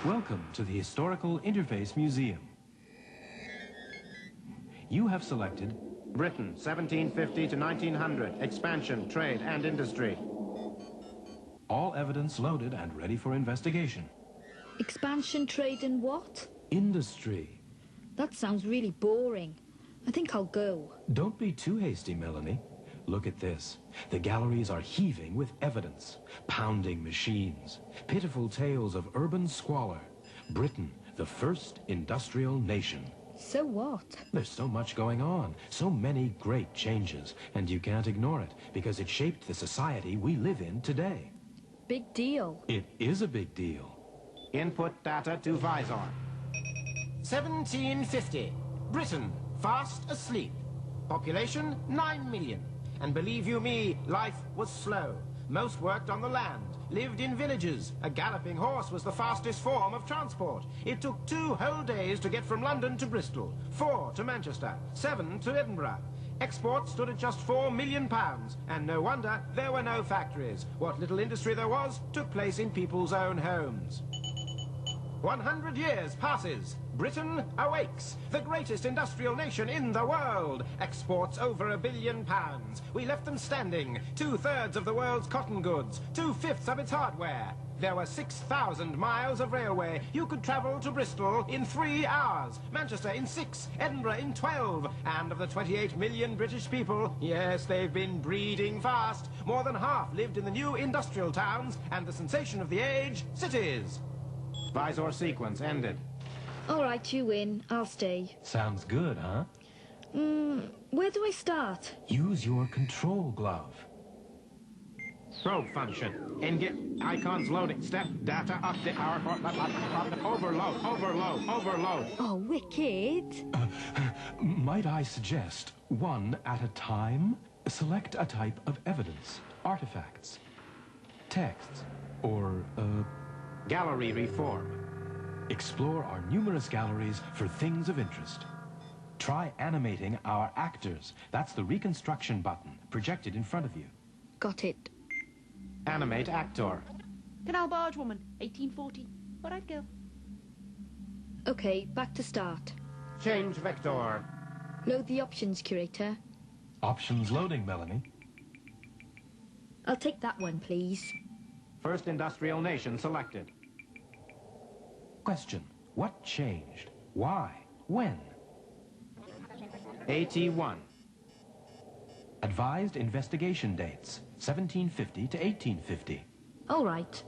Welcome to the Historical Interface Museum. You have selected Britain, 1750 to 1900. Expansion, trade, and industry. all evidence loaded and ready for investigation. Expansion, trade, and what? Industry. That sounds really boring. I think I'll go. Don't be too hasty, Melanie. Look at this. The galleries are heaving with evidence. Pounding machines. Pitiful tales of urban squalor. Britain, the first industrial nation. So what? There's so much going on, so many great changes, and you can't ignore it because it shaped the society we live in today. Big deal. It is a big deal. Input data to Visor. 1750. Britain, fast asleep. Population, 9 million. And believe you me, life was slow. Most worked on the land, lived in villages. A galloping horse was the fastest form of transport. It took 2 whole days to get from London to Bristol, 4 to Manchester, 7 to Edinburgh. Exports stood at just £4 million, and no wonder there were no factories. What little industry there was took place in people's own homes. 100 years passes. Britain awakes. The greatest industrial nation in the world. Exports over £1 billion. We left them standing. 2/3 of the world's cotton goods. 2/5 of its hardware. There were 6,000 miles of railway. You could travel to Bristol in 3 hours. Manchester in 6. Edinburgh in 12. And of the 28 million British people, yes, they've been breeding fast. More than half lived in the new industrial towns and the sensation of the age, cities. Visor sequence ended. All right, you win. I'll stay. Sounds good, huh? Where do I start? Use your control glove. Probe function. Engine icons loading. Step data update. Overload. Oh, wicked. Might I suggest, one at a time? Select a type of evidence, artifacts, texts, or, Gallery reform. explore our numerous galleries for things of interest. Try animating our actors. That's the reconstruction button, projected in front of you. Got it. Animate actor. Canal barge woman, 1840. Where'd I go? Okay, back to start. Change vector. Load the options, curator. Options loading, Melanie. I'll take that one, please. First industrial nation selected. Question. What changed? Why? When? AT1. Advised investigation dates, 1750 to 1850. All right.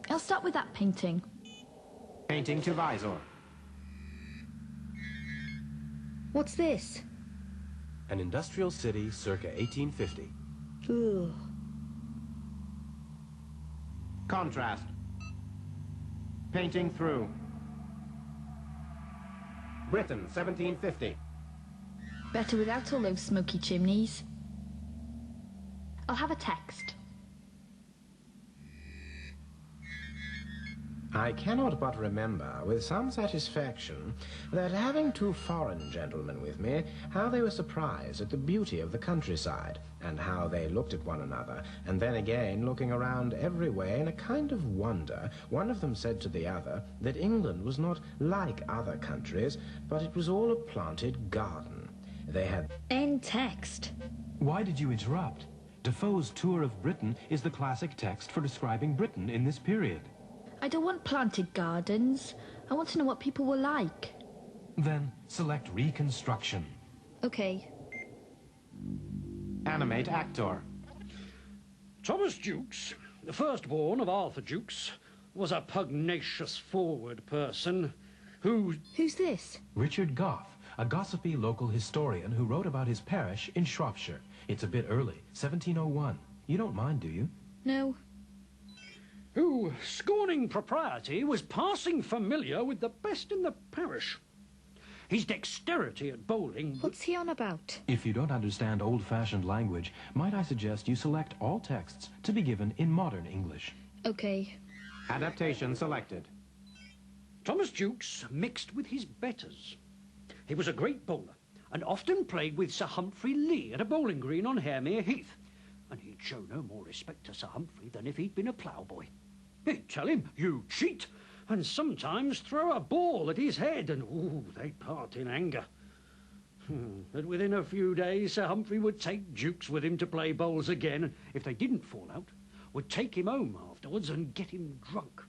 I'll start with that painting. Painting to Visor. What's this? An industrial city circa 1850. Ugh. Contrast. Painting through. Britain, 1750. Better without all those smoky chimneys. I'll have a text. I cannot but remember with some satisfaction that having 2 foreign gentlemen with me, how they were surprised at the beauty of the countryside, and how they looked at one another, and then again, looking around every way in a kind of wonder, one of them said to the other that England was not like other countries, but it was all a planted garden. They had... End text. Why did you interrupt? Defoe's Tour of Britain is the classic text for describing Britain in this period. I don't want planted gardens. I want to know what people were like. Then select reconstruction. Okay. Animate actor. Thomas Jukes, the firstborn of Arthur Jukes, was a pugnacious, forward person who... Who's this? Richard Gough, a gossipy local historian who wrote about his parish in Shropshire. It's a bit early, 1701. You don't mind, do you? No. who, scorning propriety, was passing familiar with the best in the parish. His dexterity at bowling... What's he on about? If you don't understand old-fashioned language, might I suggest you select all texts to be given in modern English? Okay. Adaptation selected. Thomas Jukes mixed with his betters. He was a great bowler, and often played with Sir Humphrey Lee at a bowling green on Haremere Heath. And he'd show no more respect to Sir Humphrey than if he'd been a ploughboy. He'd tell him, "You cheat," and sometimes throw a ball at his head, and they'd part in anger. But within a few days, Sir Humphrey would take Jukes with him to play bowls again, and if they didn't fall out, would take him home afterwards and get him drunk.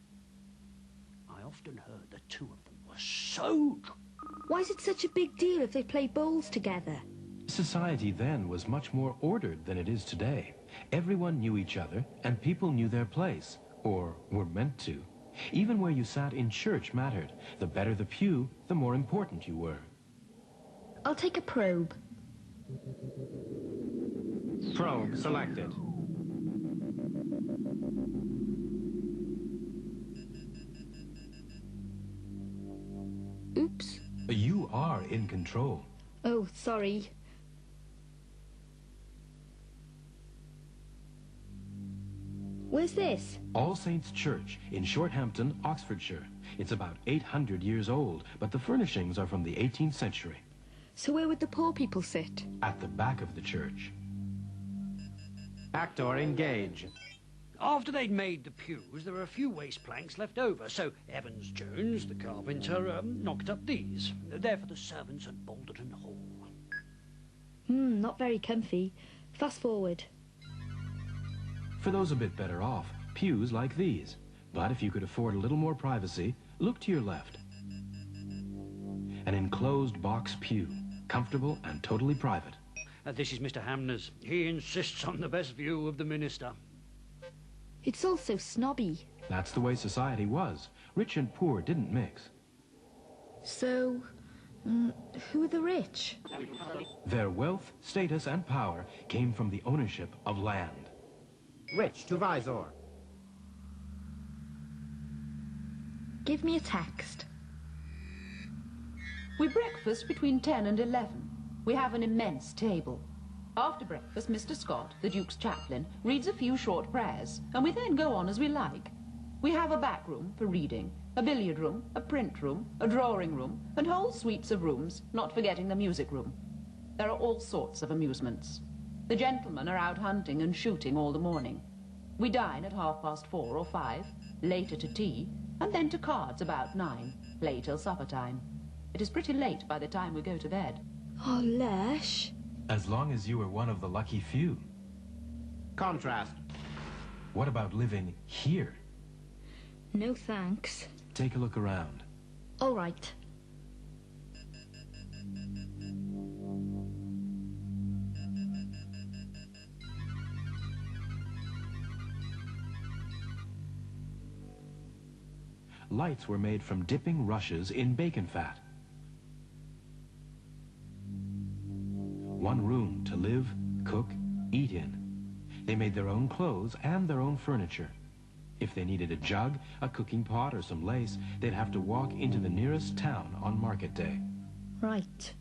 I often heard the two of them were so drunk. Why is it such a big deal if they play bowls together? Society then was much more ordered than it is today. Everyone knew each other, and people knew their place, or were meant to. Even where you sat in church mattered. The better the pew, the more important you were. I'll take a probe. Probe selected. Oops. You are in control. Oh, sorry. Where's this? All Saints Church in Shorthampton, Oxfordshire. It's about 800 years old, but the furnishings are from the 18th century. So where would the poor people sit? At the back of the church. Actor engage. After they'd made the pews, there were a few waste planks left over, so Evans Jones, the carpenter, knocked up these. They're for the servants at Balderton Hall. Not very comfy. Fast forward. For those a bit better off, pews like these. But if you could afford a little more privacy, look to your left. An enclosed box pew, comfortable and totally private. This is Mr. Hamner's. He insists on the best view of the minister. It's all so snobby. That's the way society was. Rich and poor didn't mix. So, who are the rich? Their wealth, status and power came from the ownership of land. Rich to Visor. Give me a text. We breakfast between 10 and 11. We have an immense table. After breakfast, Mr. Scott, the Duke's chaplain, reads a few short prayers, and we then go on as we like. We have a back room for reading, a billiard room, a print room, a drawing room, and whole suites of rooms, not forgetting the music room. There are all sorts of amusements. The gentlemen are out hunting and shooting all the morning. We dine at 4:30 or 5, later to tea, and then to cards about 9, play till supper time. It is pretty late by the time we go to bed. Oh, lush. As long as you were one of the lucky few. Contrast. What about living here? No thanks. Take a look around. All right. Lights were made from dipping rushes in bacon fat. One room to live, cook, eat in. They made their own clothes and their own furniture. If they needed a jug, a cooking pot, or some lace, they'd have to walk into the nearest town on market day. Right.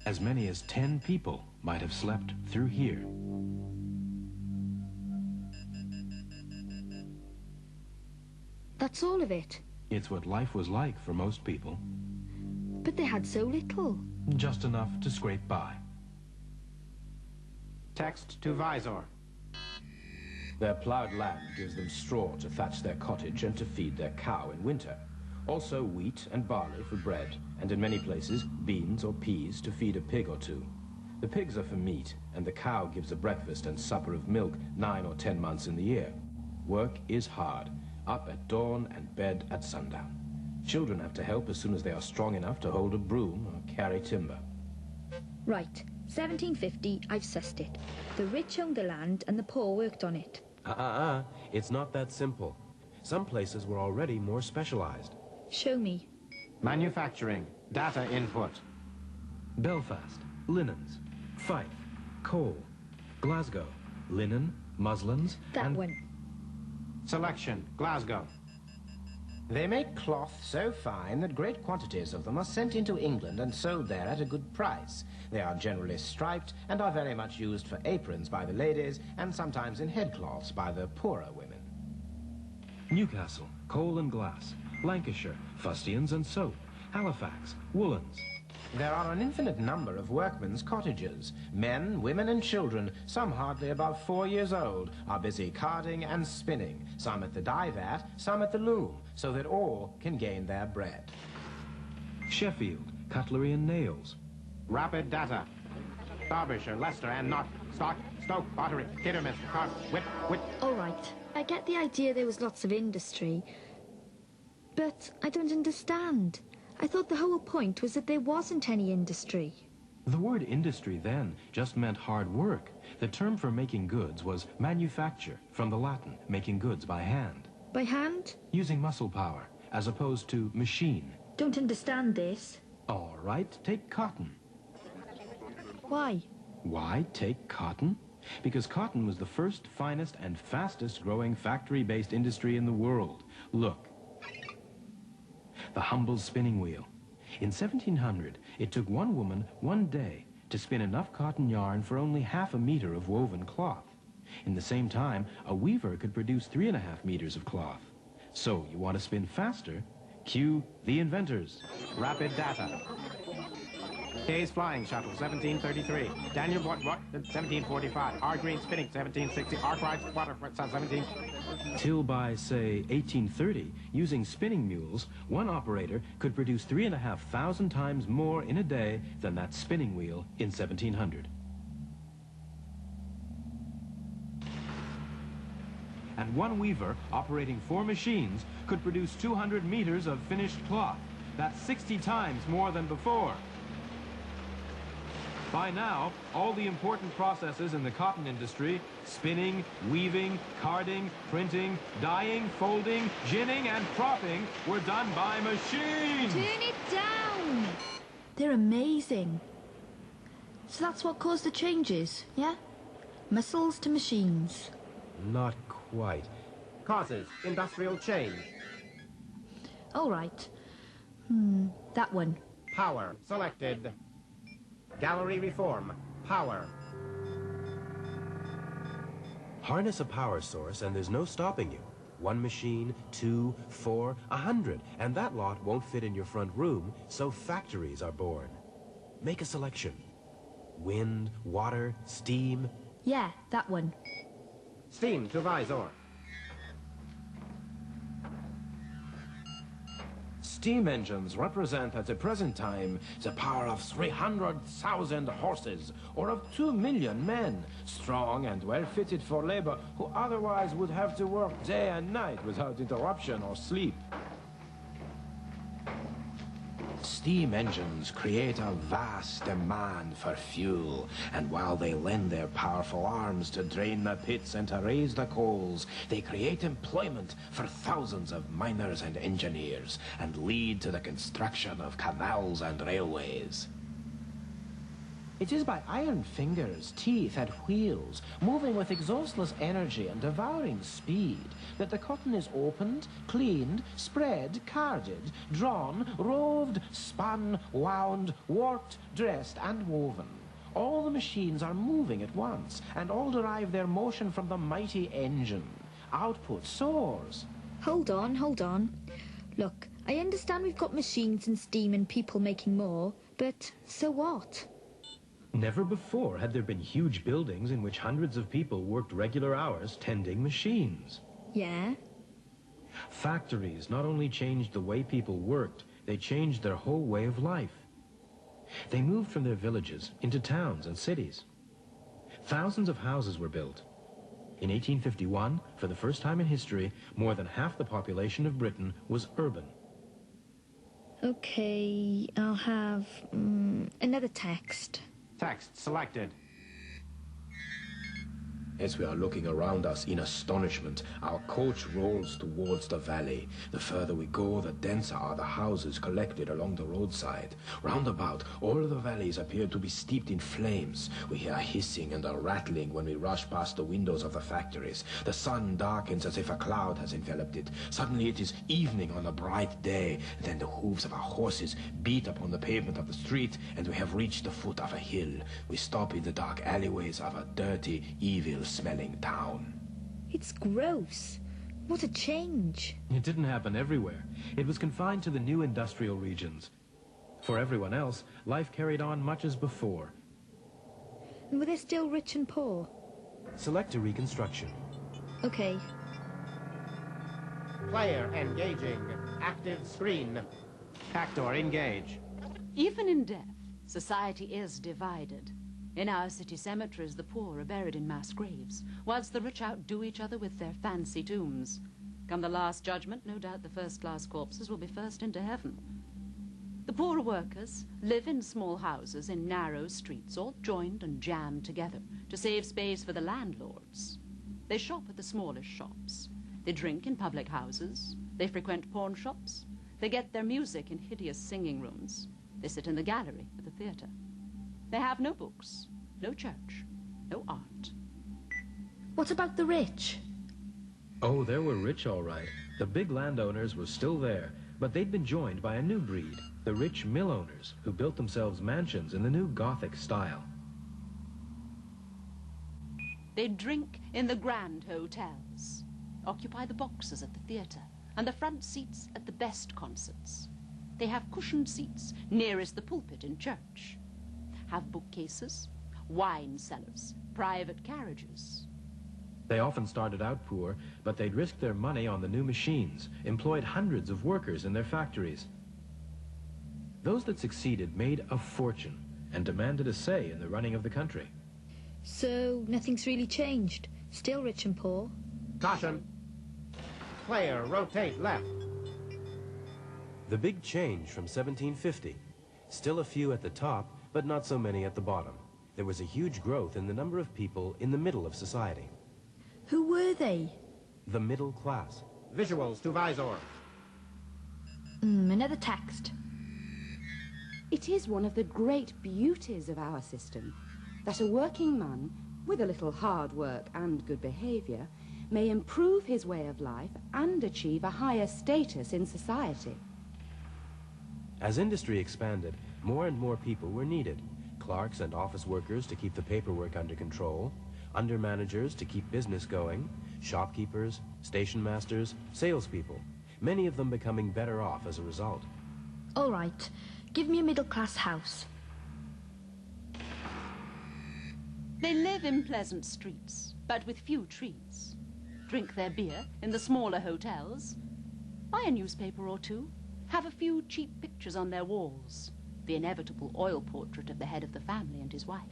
As many as 10 people might have slept through here. That's all of it. It's what life was like for most people. But they had so little. Just enough to scrape by. Text to Visor. Their ploughed land gives them straw to thatch their cottage and to feed their cow in winter. Also wheat and barley for bread, and in many places beans or peas to feed a pig or two. The pigs are for meat, and the cow gives a breakfast and supper of milk 9 or 10 months in the year. Work is hard, up at dawn and bed at sundown. Children have to help as soon as they are strong enough to hold a broom or carry timber. Right. 1750, I've sussed it. The rich owned the land and the poor worked on it. It's not that simple. Some places were already more specialized. Show me. Manufacturing. Data input. Belfast, linens. Fife, coal. Glasgow, linen, muslins, That and... one. Selection. Glasgow. They make cloth so fine that great quantities of them are sent into England and sold there at a good price. They are generally striped and are very much used for aprons by the ladies and sometimes in headcloths by the poorer women. Newcastle, coal and glass. Lancashire, fustians and soap. Halifax, woolens. There are an infinite number of workmen's cottages. Men, women, and children, some hardly above 4 years old, are busy carding and spinning, some at the dye vat, some at the loom, so that all can gain their bread. Sheffield, cutlery and nails. Rapid data. Derbyshire, Leicester, and Knott, Stock, Stoke, Bottery, Kidderminster, Cork, Whit. All right, I get the idea there was lots of industry, but I don't understand. I thought the whole point was that there wasn't any industry. The word industry then just meant hard work. The term for making goods was manufacture, from the Latin, making goods by hand. By hand? Using muscle power, as opposed to machine. Don't understand this. All right, take cotton. Why? Why take cotton? Because cotton was the first, finest, and fastest growing factory-based industry in the world. Look. The humble spinning wheel. In 1700, it took one woman 1 day to spin enough cotton yarn for only ½ a meter of woven cloth. In the same time, a weaver could produce 3½ meters of cloth. So, you want to spin faster? Cue the inventors. Rapid data. Kay's Flying Shuttle, 1733. Daniel Watt, 1745. R. Green Spinning, 1760. Arkwright's Waterfront, 17... Till by, say, 1830, using spinning mules, one operator could produce 3,500 times more in a day than that spinning wheel in 1700. And one weaver, operating 4 machines, could produce 200 meters of finished cloth. That's 60 times more than before. By now, all the important processes in the cotton industry, spinning, weaving, carding, printing, dyeing, folding, ginning, and propping, were done by machines. Turn it down! They're amazing. So that's what caused the changes, yeah? Muscles to machines. Not quite. Causes, industrial change. All right. That one. Power, selected. Gallery reform, power. Harness a power source and there's no stopping you. 1 machine, 2, 4, 100, and that lot won't fit in your front room, so factories are born. Make a selection. Wind, water, steam. Yeah, that one. Steam to visor. Steam engines represent at the present time the power of 300,000 horses, or of 2 million men, strong and well fitted for labor, who otherwise would have to work day and night without interruption or sleep. Steam engines create a vast demand for fuel, and while they lend their powerful arms to drain the pits and to raise the coals, they create employment for thousands of miners and engineers, and lead to the construction of canals and railways. It is by iron fingers, teeth, and wheels, moving with exhaustless energy and devouring speed, that the cotton is opened, cleaned, spread, carded, drawn, roved, spun, wound, warped, dressed, and woven. All the machines are moving at once, and all derive their motion from the mighty engine. Output soars. Hold on. Look, I understand we've got machines and steam and people making more, but so what? Never before had there been huge buildings in which hundreds of people worked regular hours tending machines. Yeah? Factories not only changed the way people worked, they changed their whole way of life. They moved from their villages into towns and cities. Thousands of houses were built. In 1851, for the first time in history, more than half the population of Britain was urban. Okay, I'll have another text. Text selected. As we are looking around us in astonishment, our coach rolls towards the valley. The further we go, the denser are the houses collected along the roadside. Round about, all the valleys appear to be steeped in flames. We hear a hissing and a rattling when we rush past the windows of the factories. The sun darkens as if a cloud has enveloped it. Suddenly it is evening on a bright day. Then the hooves of our horses beat upon the pavement of the street, and we have reached the foot of a hill. We stop in the dark alleyways of a dirty, evil-smelling town. It's gross. What a change. It didn't happen everywhere. It was confined to the new industrial regions. For everyone else, life carried on much as before. And were they still rich and poor? Select a reconstruction. Okay. Player engaging. Active screen. Actor engage. Even in death, society is divided. In our city cemeteries, the poor are buried in mass graves, whilst the rich outdo each other with their fancy tombs. Come the last judgment, no doubt the first-class corpses will be first into heaven. The poorer workers live in small houses in narrow streets, all joined and jammed together to save space for the landlords. They shop at the smallest shops. They drink in public houses. They frequent pawn shops. They get their music in hideous singing rooms. They sit in the gallery at the theatre. They have no books, no church, no art. What about the rich? Oh, there were rich, all right. The big landowners were still there, but they'd been joined by a new breed, the rich mill owners, who built themselves mansions in the new Gothic style. They drink in the grand hotels, occupy the boxes at the theatre, and the front seats at the best concerts. They have cushioned seats nearest the pulpit in church, have bookcases, wine cellars, private carriages. They often started out poor, but they'd risked their money on the new machines, employed hundreds of workers in their factories. Those that succeeded made a fortune and demanded a say in the running of the country. So nothing's really changed. Still rich and poor. Caution. Player rotate left. The big change from 1750. Still a few at the top, but not so many at the bottom. There was a huge growth in the number of people in the middle of society. Who were they? The middle class. Visuals to visor. Another text. It is one of the great beauties of our system that a working man, with a little hard work and good behavior, may improve his way of life and achieve a higher status in society. As industry expanded, more and more people were needed. Clerks and office workers to keep the paperwork under control, under-managers to keep business going, shopkeepers, station masters, salespeople, many of them becoming better off as a result. All right. Give me a middle-class house. They live in pleasant streets, but with few trees. Drink their beer in the smaller hotels. Buy a newspaper or two. Have a few cheap pictures on their walls. The inevitable oil portrait of the head of the family and his wife.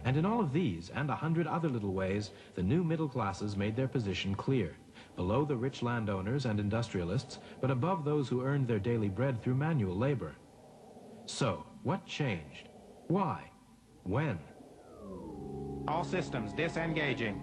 And in all of these, and 100 other little ways, the new middle classes made their position clear, below the rich landowners and industrialists, but above those who earned their daily bread through manual labor. So, what changed? Why? When? All systems disengaging.